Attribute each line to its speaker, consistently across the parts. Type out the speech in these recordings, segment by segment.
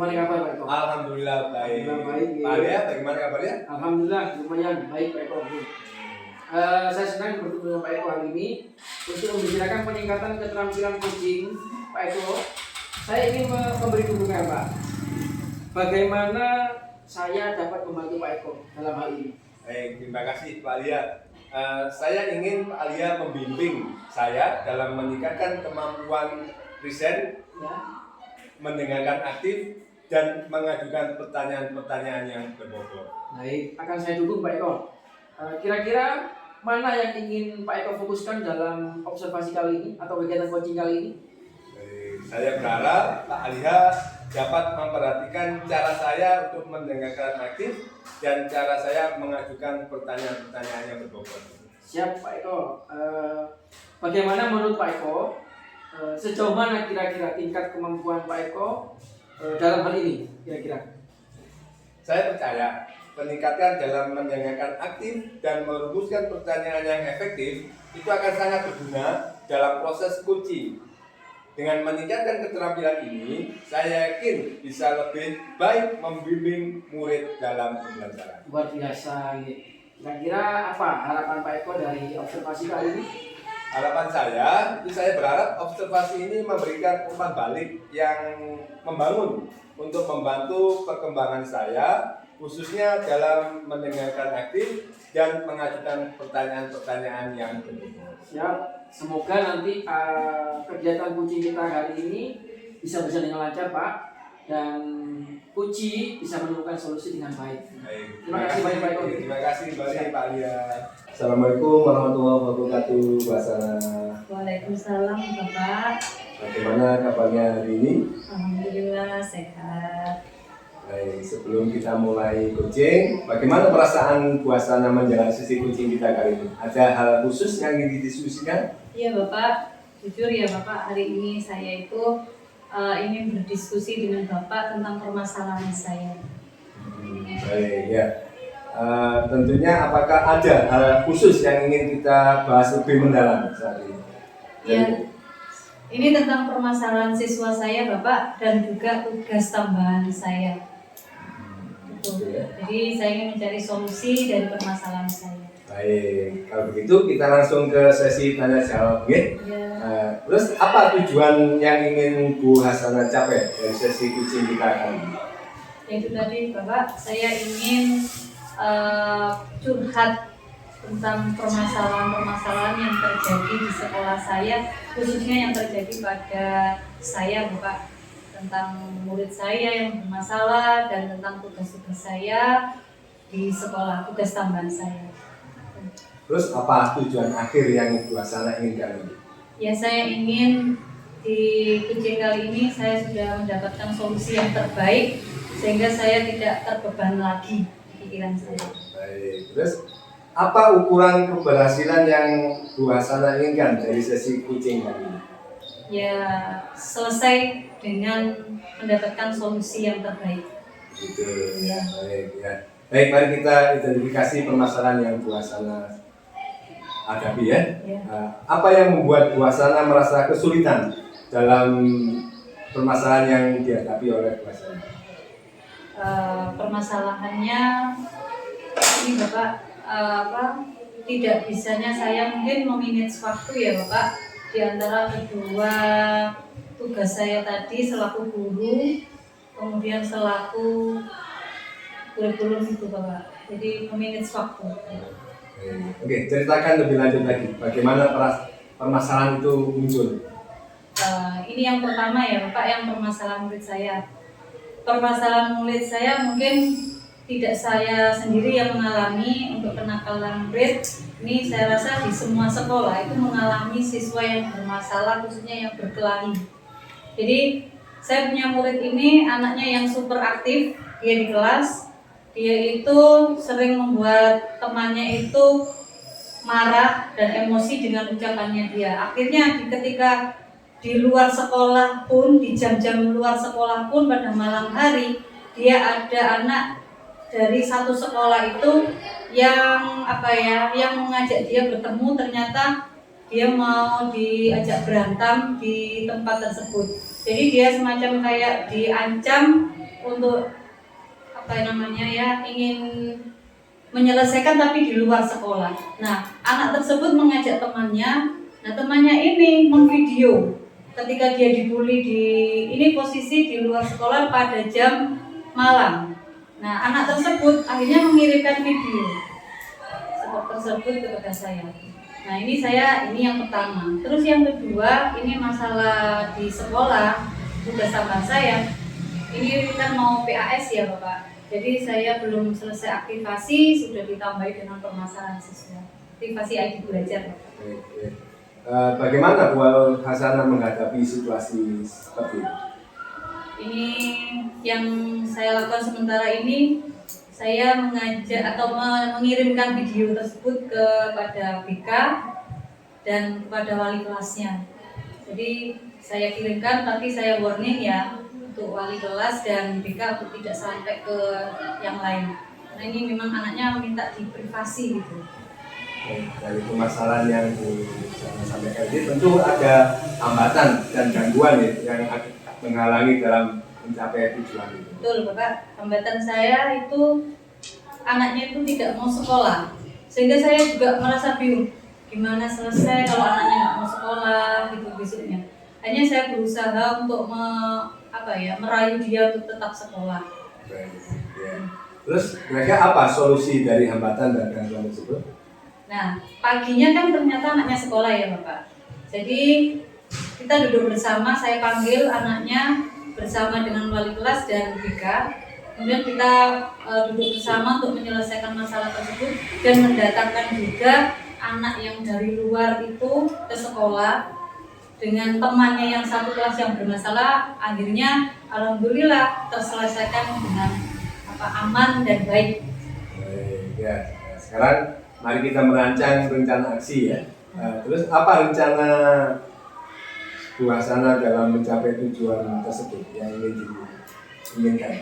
Speaker 1: gimana kabar Pak Eko?
Speaker 2: Alhamdulillah baik.
Speaker 1: Alhamdulillah baik.
Speaker 2: Pak Alia, bagaimana kabarnya?
Speaker 1: Alhamdulillah lumayan baik Pak Eko. Saya senang bertemu dengan Pak Eko hari ini untuk membicarakan peningkatan keterampilan kucing Pak Eko. Saya ingin memberi dukungan Pak. Bagaimana saya dapat membantu Pak Eko dalam hal ini?
Speaker 2: Baik, terima kasih Pak Alia. Saya ingin Pak Alia membimbing saya dalam meningkatkan kemampuan riset,
Speaker 1: Ya.
Speaker 2: mendengarkan aktif, dan mengajukan pertanyaan-pertanyaan yang berbobot.
Speaker 1: Baik, akan saya dukung Pak Eko. Kira-kira mana yang ingin Pak Eko fokuskan dalam observasi kali ini atau kegiatan coaching kali ini?
Speaker 2: Saya berharap Pak Alia dapat memperhatikan cara saya untuk mendengarkan aktif dan cara saya mengajukan pertanyaan-pertanyaan yang berbobot.
Speaker 1: Siap Pak Eko. Bagaimana menurut Pak Eko? Sejauh mana kira-kira tingkat kemampuan Pak Eko dalam hal ini kira-kira?
Speaker 2: Saya percaya peningkatan dalam mendengarkan aktif dan merumuskan pertanyaan yang efektif itu akan sangat berguna dalam proses coaching. Dengan meningkatkan keterampilan ini, saya yakin bisa lebih baik membimbing murid dalam pembelajaran.
Speaker 1: Luar biasa. Kira-kira apa harapan Pak Eko dari observasi kali ini?
Speaker 2: Harapan saya berharap observasi ini memberikan umpan balik yang membangun untuk membantu perkembangan saya, khususnya dalam mendengarkan aktif dan mengajukan pertanyaan-pertanyaan yang berbobot.
Speaker 1: Siap. Semoga nanti kegiatan coaching kita hari ini bisa berjalan dengan lancar Pak, dan Kuci bisa menemukan solusi dengan baik. Terima kasih banyak Pak Eko.
Speaker 2: Terima kasih banyak Pak Alia. Assalamualaikum warahmatullahi wabarakatuh.
Speaker 3: Waalaikumsalam Bapak.
Speaker 2: Bagaimana kabarnya hari ini?
Speaker 3: Alhamdulillah sehat.
Speaker 2: Baik, sebelum kita mulai coaching, bagaimana perasaan puasa menjalani sesi coaching kita kali ini? Ada hal khusus yang ingin didiskusikan?
Speaker 3: Iya Bapak, jujur ya Bapak, hari ini saya itu ingin berdiskusi dengan Bapak tentang permasalahan saya.
Speaker 2: Baik ya. Tentunya apakah ada hal khusus yang ingin kita bahas lebih mendalam saat ini?
Speaker 3: Ya, ini tentang permasalahan siswa saya Bapak dan juga tugas tambahan saya. Gitu. Jadi saya ingin mencari solusi dari permasalahan saya.
Speaker 2: Baik, kalau begitu kita langsung ke sesi tanya jawab, ya. Terus apa tujuan yang ingin Bu Hasanah capai dari sesi coaching kita kali ini?
Speaker 3: Itu tadi Bapak, saya ingin curhat tentang permasalahan-permasalahan yang terjadi di sekolah saya, khususnya yang terjadi pada saya Bapak, tentang murid saya yang bermasalah dan tentang tugas-tugas saya di sekolah, tugas tambahan saya.
Speaker 2: Terus apa tujuan akhir yang Bu Hasanah inginkan ini?
Speaker 3: Ya, saya ingin di coaching kali ini saya sudah mendapatkan solusi yang terbaik sehingga saya tidak terbeban lagi pikiran saya.
Speaker 2: Baik, terus apa ukuran keberhasilan yang Bu Hasanah inginkan dari sesi coaching kali ini?
Speaker 3: Ya, selesai dengan mendapatkan solusi yang terbaik.
Speaker 2: Gitu.
Speaker 3: Ya.
Speaker 2: Baik ya. Baik, mari kita identifikasi permasalahan yang Bu Hasanah hadapi ya. Apa yang membuat Bu Hasanah merasa kesulitan dalam permasalahan yang dihadapi oleh Bu Hasanah?
Speaker 3: Permasalahannya ini Bapak, tidak bisanya saya mungkin memanage waktu ya Bapak, di antara kedua tugas saya tadi selaku guru, kemudian selaku kurikulum itu Bapak. Jadi memanage waktu.
Speaker 2: Oke, ceritakan lebih lanjut lagi bagaimana permasalahan itu muncul.
Speaker 3: Ini yang pertama ya Bapak, yang permasalahan murid saya. Permasalahan murid saya mungkin tidak saya sendiri yang mengalami. Untuk kenakalan murid ini saya rasa di semua sekolah itu mengalami siswa yang bermasalah, khususnya yang berkelahi. Jadi saya punya murid ini anaknya yang super aktif, dia di kelas. Dia itu sering membuat temannya itu marah dan emosi dengan ucapannya dia. Akhirnya ketika di luar sekolah pun, di jam-jam luar sekolah pun pada malam hari, dia ada anak dari satu sekolah itu yang yang mengajak dia bertemu. Ternyata dia mau diajak berantem di tempat tersebut. Jadi dia semacam kayak diancam untuk apa namanya ya, ingin menyelesaikan tapi di luar sekolah. Nah, anak tersebut mengajak temannya. Nah, temannya ini memvideo ketika dia dibully ini posisi di luar sekolah pada jam malam. Nah, anak tersebut akhirnya mengirimkan video tersebut kepada saya. Nah, ini yang pertama. Terus yang kedua, ini masalah di sekolah, tugas tambahan saya. Ini kan mau PAS ya Bapak. Jadi saya belum selesai aktivasi, sudah ditambahi dengan permasalahan siswa. Aktivasi ID belajar.
Speaker 2: Bagaimana Bu Hasanah menghadapi situasi seperti ini?
Speaker 3: Ini yang saya lakukan sementara ini, saya mengajak atau mengirimkan video tersebut kepada BK dan kepada wali kelasnya. Jadi saya kirimkan, tapi saya warning ya untuk wali kelas dan BK untuk tidak sampai ke yang lain. Karena ini memang anaknya minta diprivasi gitu.
Speaker 2: Dari permasalahan yang disampaikan ini tentu ada hambatan dan gangguan ya, yang menghalangi dalam mencapai tujuan itu.
Speaker 3: Betul Bapak, hambatan saya itu anaknya itu tidak mau sekolah, sehingga saya juga merasa bingung gimana selesai kalau anaknya nggak mau sekolah gitu besoknya. Hanya saya berusaha untuk merayu dia untuk tetap sekolah.
Speaker 2: Ya. Terus mereka apa solusi dari hambatan dan gangguan tersebut?
Speaker 3: Nah, paginya kan ternyata anaknya sekolah ya Bapak. Jadi kita duduk bersama, saya panggil anaknya bersama dengan wali kelas dan BK. Kemudian kita duduk bersama untuk menyelesaikan masalah tersebut dan mendatangkan juga anak yang dari luar itu ke sekolah dengan temannya yang satu kelas yang bermasalah. Akhirnya alhamdulillah terselesaikan dengan aman dan baik.
Speaker 2: Baik ya. Sekarang mari kita merancang rencana aksi ya. Terus apa rencana Bu Hasanah dalam mencapai tujuan tersebut yang diinginkan?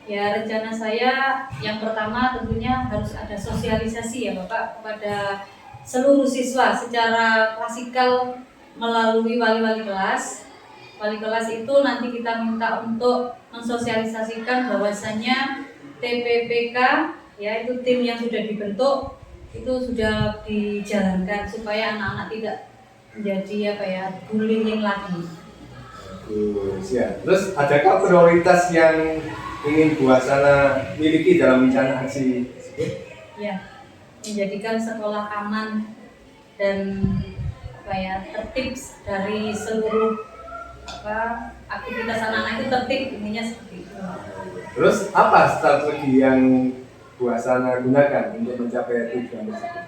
Speaker 3: Ya, rencana saya yang pertama tentunya harus ada sosialisasi ya Bapak kepada seluruh siswa secara klasikal melalui wali-wali kelas. Wali kelas itu nanti kita minta untuk mensosialisasikan bahwasannya TPPK ya, itu tim yang sudah dibentuk itu sudah dijalankan supaya anak-anak tidak menjadi bullying lagi.
Speaker 2: Ya. Terus adakah prioritas yang ingin Bu Hasanah miliki dalam rencana aksi?
Speaker 3: Ya, menjadikan sekolah aman dan tertib dari seluruh aktivitas anak-anak itu tertib, intinya seperti itu.
Speaker 2: Terus apa strategi yang Bu Hasanah gunakan untuk mencapai tujuan tersebut?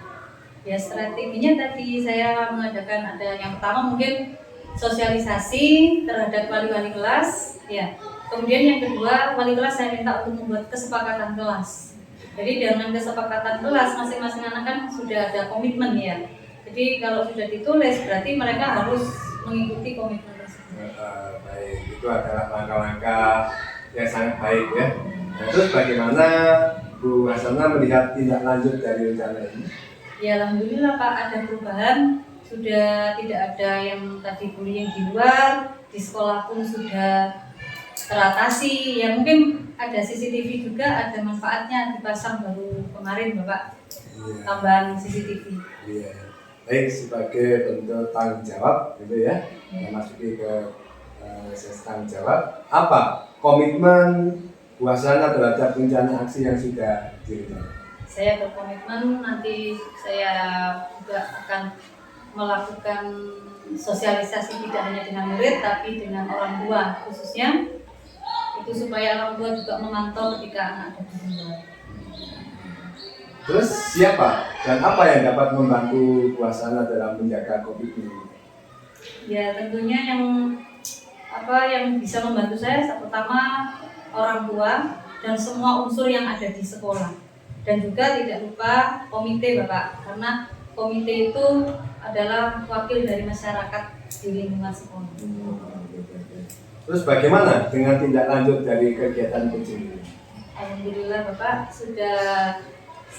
Speaker 3: Ya, strateginya tadi saya mengadakan ada yang pertama mungkin sosialisasi terhadap wali-wali kelas, ya. Kemudian yang kedua, wali kelas saya minta untuk membuat kesepakatan kelas. Jadi dengan kesepakatan kelas masing-masing anak kan sudah ada komitmen ya. Jadi kalau sudah ditulis berarti mereka harus mengikuti komitmen tersebut.
Speaker 2: Baik, itu adalah langkah-langkah yang sangat baik ya. Nah, terus bagaimana Bu Hasanah melihat tindak lanjut dari rencana ini?
Speaker 3: Ya alhamdulillah Pak, ada perubahan, sudah tidak ada yang tadi bullying di luar, di sekolah pun sudah teratasi. Ya mungkin ada CCTV juga, ada manfaatnya dipasang baru kemarin Bapak, tambahan CCTV.
Speaker 2: Iya. Baik, sebagai bentuk tanggung jawab gitu ya, memasuki ke sesi tanggung jawab, apa komitmen Bu Hasanah terhadap rencana aksi yang sudah direncanakan?
Speaker 3: Saya berkomitmen nanti saya juga akan melakukan sosialisasi tidak hanya dengan murid tapi dengan orang tua khususnya, itu supaya orang tua juga memantau ketika anak ada di luar.
Speaker 2: Terus siapa dan apa yang dapat membantu Bu Hasanah dalam menjaga COVID ini?
Speaker 3: Ya tentunya yang bisa membantu saya pertama orang tua dan semua unsur yang ada di sekolah. Dan juga tidak lupa komite Bapak, karena komite itu adalah wakil dari masyarakat di lingkungan sekolah.
Speaker 2: Terus bagaimana dengan tindak lanjut dari kegiatan coaching ini?
Speaker 3: Alhamdulillah Bapak, sudah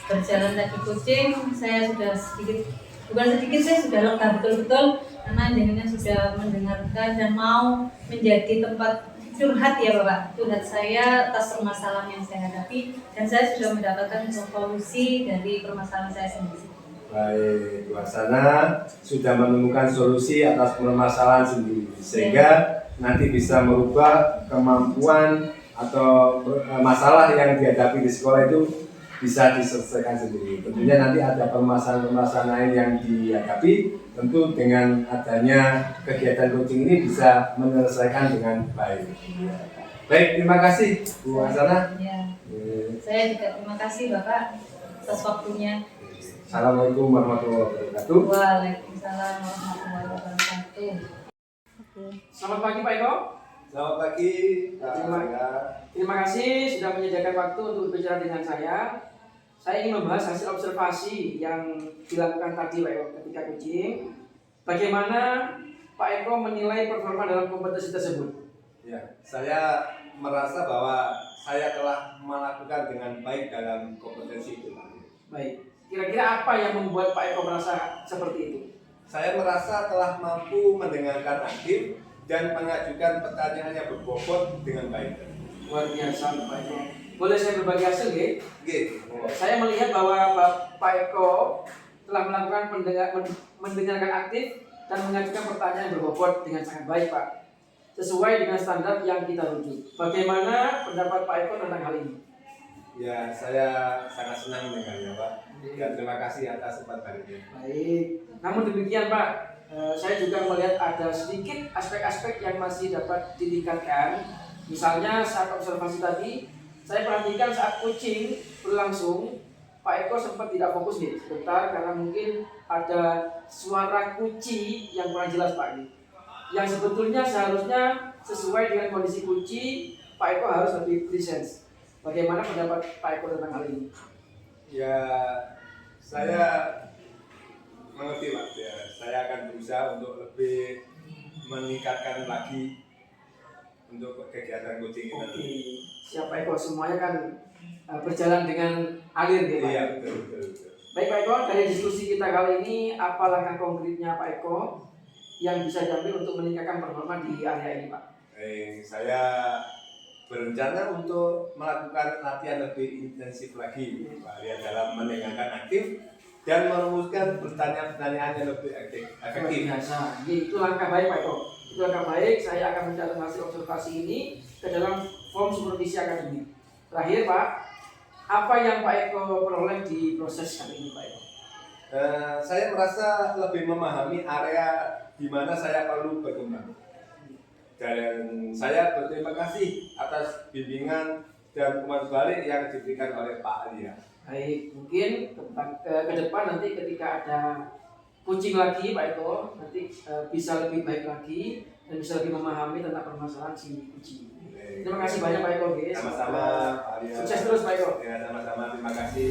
Speaker 3: berjalan tadi coaching, saya sudah sedikit bukan sedikit, saya sudah lega betul-betul karena jenengan sudah mendengarkan dan mau menjadi tempat curhat ya Bapak, curhat saya atas permasalahan yang saya hadapi, dan saya sudah mendapatkan solusi dari permasalahan saya sendiri.
Speaker 2: Baik, Wasana sudah menemukan solusi atas permasalahan sendiri, sehingga nanti bisa merubah kemampuan atau masalah yang dihadapi di sekolah itu bisa diselesaikan sendiri. Tentunya nanti ada permasalahan-permasalahan lain yang dihadapi, tentu dengan adanya kegiatan coaching ini bisa menyelesaikan dengan baik. Baik, terima kasih Bu Wasana.
Speaker 3: Ya. Saya juga terima kasih Bapak atas waktunya.
Speaker 2: Assalamualaikum warahmatullahi wabarakatuh.
Speaker 3: Waalaikumsalam warahmatullahi wabarakatuh.
Speaker 1: Selamat pagi Pak Eko.
Speaker 2: Selamat pagi.
Speaker 1: Terima kasih sudah menyediakan waktu untuk berbicara dengan saya. Saya ingin membahas hasil observasi yang dilakukan tadi Pak Eko ketika coaching. Bagaimana Pak Eko menilai performa dalam kompetisi tersebut?
Speaker 2: Ya, saya merasa bahwa saya telah melakukan dengan baik dalam kompetensi itu.
Speaker 1: Baik. Kira-kira apa yang membuat Pak Eko merasa seperti itu?
Speaker 2: Saya merasa telah mampu mendengarkan aktif dan mengajukan pertanyaan yang berbobot dengan baik.
Speaker 1: Luar biasa Pak Eko. Boleh saya berbagi hasil, G?
Speaker 2: Gitu.
Speaker 1: Saya melihat bahwa Pak Eko telah melakukan mendengarkan aktif dan mengajukan pertanyaan yang berbobot dengan sangat baik, Pak. Sesuai dengan standar yang kita rujuk. Bagaimana pendapat Pak Eko tentang hal ini?
Speaker 2: Ya, saya sangat senang mendengarnya, Pak. Dan terima kasih atas kesempatan ini.
Speaker 1: Baik. Namun demikian, Pak, saya juga melihat ada sedikit aspek-aspek yang masih dapat ditingkatkan. Misalnya saat observasi tadi, saya perhatikan saat coaching berlangsung, Pak Eko sempat tidak fokus nih sebentar karena mungkin ada suara kunci yang kurang jelas Pak nih. Yang sebetulnya seharusnya sesuai dengan kondisi kunci, Pak Eko harus lebih presence. Bagaimana pendapat Pak Eko tentang hal ini?
Speaker 2: Ya, saya mengerti Pak. Ya, saya akan berusaha untuk lebih meningkatkan lagi untuk kegiatan coaching kita.
Speaker 1: Oke, siapa Eko semuanya kan berjalan dengan alir gitu Pak.
Speaker 2: Iya, betul.
Speaker 1: Baik Pak Eko, dari diskusi kita kali ini, apa langkah konkretnya Pak Eko yang bisa diambil untuk meningkatkan performa di area ini Pak?
Speaker 2: Saya berencana untuk melakukan latihan lebih intensif lagi Pak Arya, dalam mendengarkan aktif dan merumuskan pertanyaan-pertanyaan yang lebih efektif.
Speaker 1: Biasa. Itu langkah baik Pak Eko. Itu langkah baik. Saya akan mencatat hasil observasi ini ke dalam form supervisi akademik. Terakhir Pak, apa yang Pak Eko peroleh di proses kali ini Pak Eko?
Speaker 2: Saya merasa lebih memahami area di mana saya perlu berkembang. Dan saya berterima kasih atas bimbingan dan umpan balik yang diberikan oleh Pak Arya.
Speaker 1: Baik, mungkin ke depan nanti ketika ada coaching lagi Pak Eko, nanti bisa lebih baik lagi dan bisa lebih memahami tentang permasalahan si coaching. Terima kasih banyak Pak Eko.
Speaker 2: Sama-sama Pak Arya.
Speaker 1: Sukses terus Pak Eko.
Speaker 2: Ya, sama-sama, terima kasih.